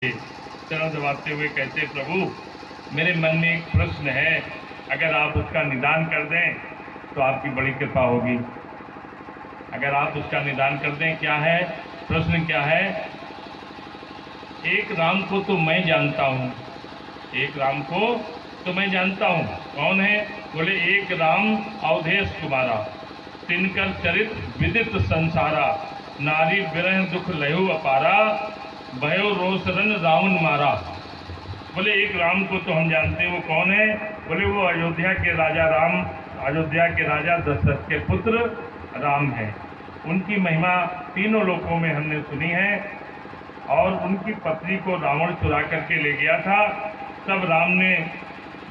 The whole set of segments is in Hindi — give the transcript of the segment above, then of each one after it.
चरण दबाते हुए कहते, प्रभु मेरे मन में एक प्रश्न है, अगर आप उसका निदान कर दें तो आपकी बड़ी कृपा होगी। अगर आप उसका निदान कर दें। क्या है प्रश्न? क्या है? एक राम को तो मैं जानता हूँ, एक राम को तो मैं जानता हूँ। कौन है? बोले एक राम अवधेश तुम्हारा, तिनकर चरित विदित संसारा, नारी विरह दुख लहु अपारा, भयो रोष रन रावण मारा। बोले एक राम को तो हम जानते हैं, वो कौन है? बोले वो अयोध्या के राजा राम, अयोध्या के राजा दशरथ के पुत्र राम है। उनकी महिमा तीनों लोकों में हमने सुनी है। और उनकी पत्नी को रावण चुरा करके ले गया था, तब राम ने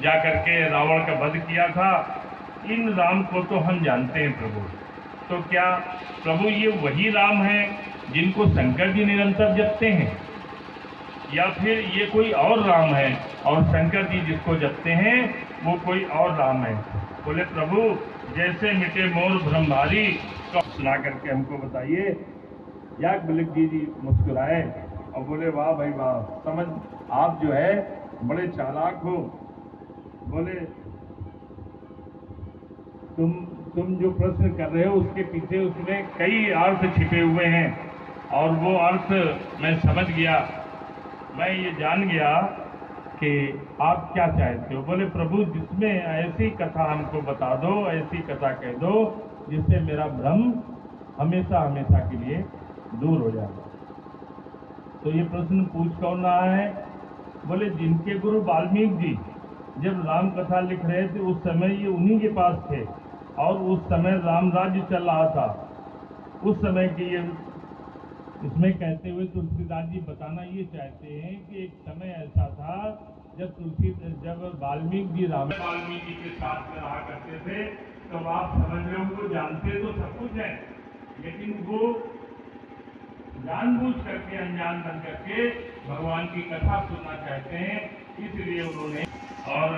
जा करके रावण का वध किया था। इन राम को तो हम जानते हैं प्रभु। तो क्या प्रभु ये वही राम है जिनको शंकर जी निरंतर जपते हैं, या फिर ये कोई और राम है और शंकर जी जिसको जपते हैं वो कोई और राम है? बोले प्रभु जैसे मिटे मोर ब्रह्मभारी, तो सुना करके हमको बताइए। याज्ञवल्क्य जी मुस्कुराए और बोले वाह भाई वाह, समझ आप जो है बड़े चालाक हो। बोले तुम जो प्रश्न कर रहे हो उसके पीछे उसमें कई अर्थ छिपे हुए हैं, और वो अर्थ मैं समझ गया, मैं ये जान गया कि आप क्या चाहते हो। बोले प्रभु जिसमें ऐसी कथा हमको बता दो, ऐसी कथा कह दो जिससे मेरा भ्रम हमेशा हमेशा के लिए दूर हो जाए। तो ये प्रश्न पूछ कौन रहा है? बोले जिनके गुरु वाल्मीकि जी जब राम कथा लिख रहे थे उस समय ये उन्हीं के पास थे, और उस समय राम राज्य चल रहा था। उस समय के ये इसमें कहते हुए तुलसीदास जी बताना ये चाहते हैं कि एक समय ऐसा था जब वाल्मीकि जी वाल्मीकि के साथ में रहा करते थे। तो आप समझ रहे हो, वो जानते तो सब कुछ है, लेकिन वो जानबूझ करके अनजान बन करके भगवान की कथा सुनना चाहते हैं, इसलिए उन्होंने। और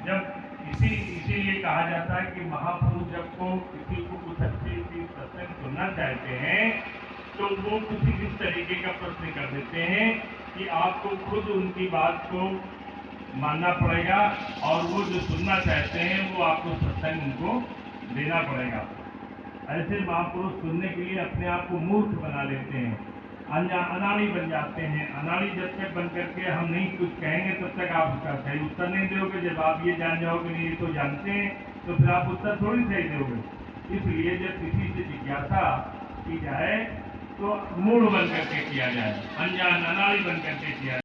जब इसीलिए कहा जाता है कि महापुरुष जब को किसी को कुछ अच्छी चीज सत्संग सुनना चाहते हैं तो वो किसी इस तरीके का प्रश्न कर देते हैं कि आपको खुद उनकी बात को मानना पड़ेगा, और वो जो सुनना चाहते हैं वो आपको सत्संग उनको देना पड़ेगा। ऐसे महापुरुष सुनने के लिए अपने आप को मूर्ख बना लेते हैं, अनाड़ी बन जाते हैं। अनाड़ी जब तक बन करके हम नहीं कुछ कहेंगे तब तक आप उसका सही उत्तर नहीं दोगे। जब आप ये जान जाओगे नहीं ये तो जानते हैं, तो फिर आप उत्तर थोड़ी सही दोगे। इसलिए जब किसी से जिज्ञासा की जाए तो मूढ़ बन करके किया जाए, अनजान अनाड़ी बन करके किया जाए।